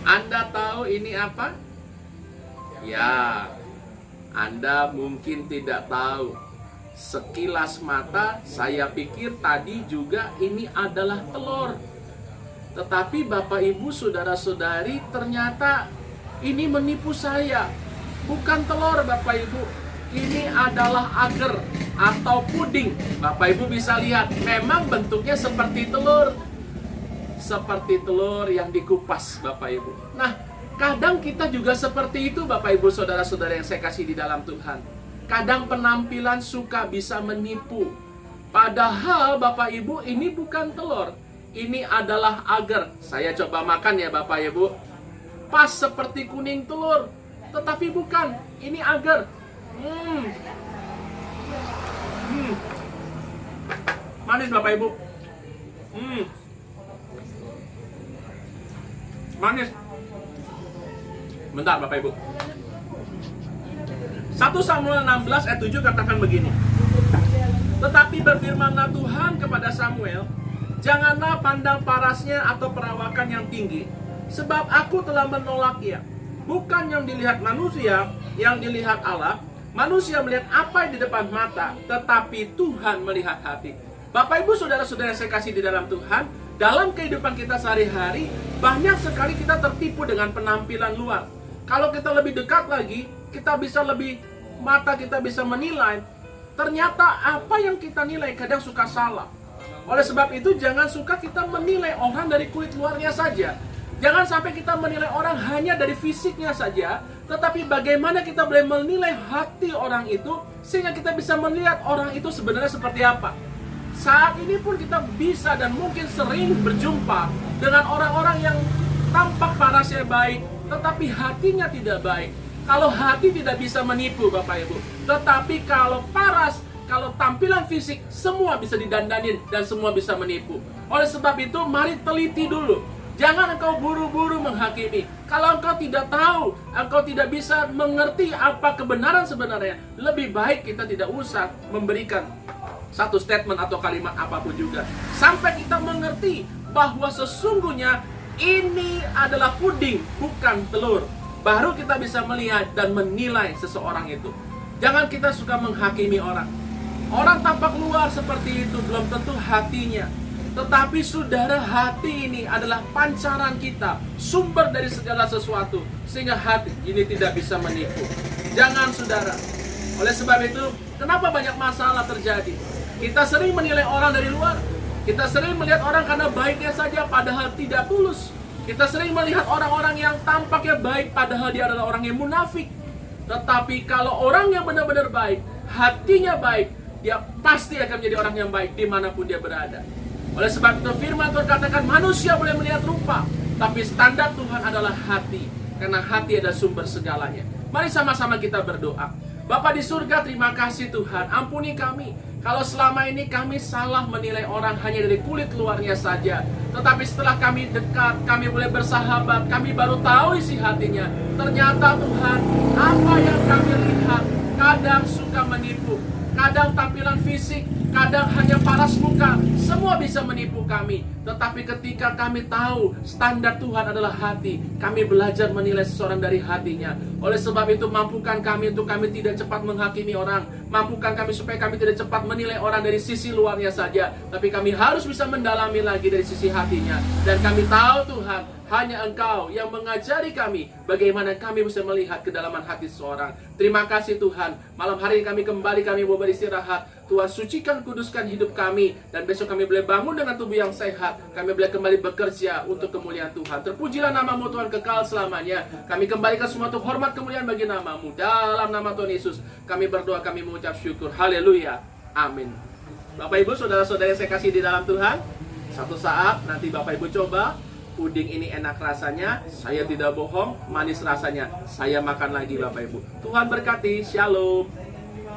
Anda tahu ini apa? Ya, Anda mungkin tidak tahu. Sekilas mata saya pikir tadi juga ini adalah telur. Tetapi Bapak Ibu saudara-saudari, ternyata ini menipu saya. Bukan telur Bapak Ibu, ini adalah agar atau puding. Bapak Ibu bisa lihat, memang bentuknya seperti telur. Seperti telur yang dikupas Bapak Ibu. Nah, kadang kita juga seperti itu Bapak Ibu saudara-saudara yang saya kasih di dalam Tuhan. Kadang penampilan suka bisa menipu. Padahal Bapak Ibu, ini bukan telur. Ini adalah agar. Saya coba makan ya Bapak Ibu. Pas seperti kuning telur, tetapi bukan. Ini agar. Manis Bapak Ibu. Manis. Bentar Bapak Ibu. 1 Samuel 16 ayat 7 katakan begini. Tetapi berfirmanlah Tuhan kepada Samuel, janganlah pandang parasnya atau perawakan yang tinggi, sebab aku telah menolak ia. Bukan yang dilihat manusia, yang dilihat Allah. Manusia melihat apa yang di depan mata, tetapi Tuhan melihat hati. Bapak Ibu saudara-saudara yang saya kasih di dalam Tuhan, dalam kehidupan kita sehari-hari, banyak sekali kita tertipu dengan penampilan luar. Kalau kita lebih dekat lagi, kita bisa lebih, mata kita bisa menilai. Ternyata apa yang kita nilai kadang suka salah. Oleh sebab itu jangan suka kita menilai orang dari kulit luarnya saja. Jangan sampai kita menilai orang hanya dari fisiknya saja, tetapi bagaimana kita boleh menilai hati orang itu, sehingga kita bisa melihat orang itu sebenarnya seperti apa. Saat ini pun kita bisa dan mungkin sering berjumpa dengan orang-orang yang tampak parasnya baik, tetapi hatinya tidak baik. Kalau hati tidak bisa menipu Bapak Ibu, tetapi kalau paras, kalau tampilan fisik, semua bisa didandanin dan semua bisa menipu. Oleh sebab itu, mari teliti dulu. Jangan engkau buru-buru menghakimi. Kalau engkau tidak tahu, engkau tidak bisa mengerti apa kebenaran sebenarnya, lebih baik kita tidak usah memberikan satu statement atau kalimat apapun juga. Sampai kita mengerti bahwa sesungguhnya ini adalah puding, bukan telur. Baru kita bisa melihat dan menilai seseorang itu. Jangan kita suka menghakimi orang. Orang tampak luar seperti itu, belum tentu hatinya. Tetapi saudara, hati ini adalah pancaran kita, sumber dari segala sesuatu. Sehingga hati ini tidak bisa menipu. Jangan saudara. Oleh sebab itu, kenapa banyak masalah terjadi? Kita sering menilai orang dari luar. Kita sering melihat orang karena baiknya saja, padahal tidak tulus. Kita sering melihat orang-orang yang tampaknya baik, padahal dia adalah orang yang munafik. Tetapi kalau orang yang benar-benar baik, hatinya baik, dia pasti akan menjadi orang yang baik dimanapun dia berada. Oleh sebab itu firman Tuhan katakan manusia boleh melihat rupa, tapi standar Tuhan adalah hati. Karena hati adalah sumber segalanya. Mari sama-sama kita berdoa. Bapa di surga, terima kasih Tuhan, ampuni kami. Kalau selama ini kami salah menilai orang hanya dari kulit luarnya saja. Tetapi setelah kami dekat, kami boleh bersahabat, kami baru tahu isi hatinya. Ternyata Tuhan, apa yang kami lihat kadang suka menipu. Kadang tampilan fisik, kadang hanya paras muka, semua bisa menipu kami. Tetapi ketika kami tahu standar Tuhan adalah hati, kami belajar menilai seseorang dari hatinya. Oleh sebab itu mampukan kami untuk kami tidak cepat menghakimi orang. Mampukan kami supaya kami tidak cepat menilai orang dari sisi luarnya saja, tapi kami harus bisa mendalami lagi dari sisi hatinya. Dan kami tahu Tuhan, hanya Engkau yang mengajari kami bagaimana kami bisa melihat kedalaman hati seseorang. Terima kasih Tuhan. Malam hari kami kembali, kami mau beristirahat. Tuhan sucikan, kuduskan hidup kami. Dan besok kami boleh bangun dengan tubuh yang sehat. Kami boleh kembali bekerja untuk kemuliaan Tuhan. Terpujilah nama-Mu Tuhan kekal selamanya. Kami kembalikan semua untuk hormat kemuliaan bagi nama-Mu. Dalam nama Tuhan Yesus kami berdoa, kami mengucap syukur. Haleluya. Amin. Bapak Ibu, saudara-saudara yang saya kasih di dalam Tuhan, satu saat nanti Bapak Ibu coba. Puding ini enak rasanya, saya tidak bohong, manis rasanya. Saya makan lagi Bapak Ibu. Tuhan berkati, shalom.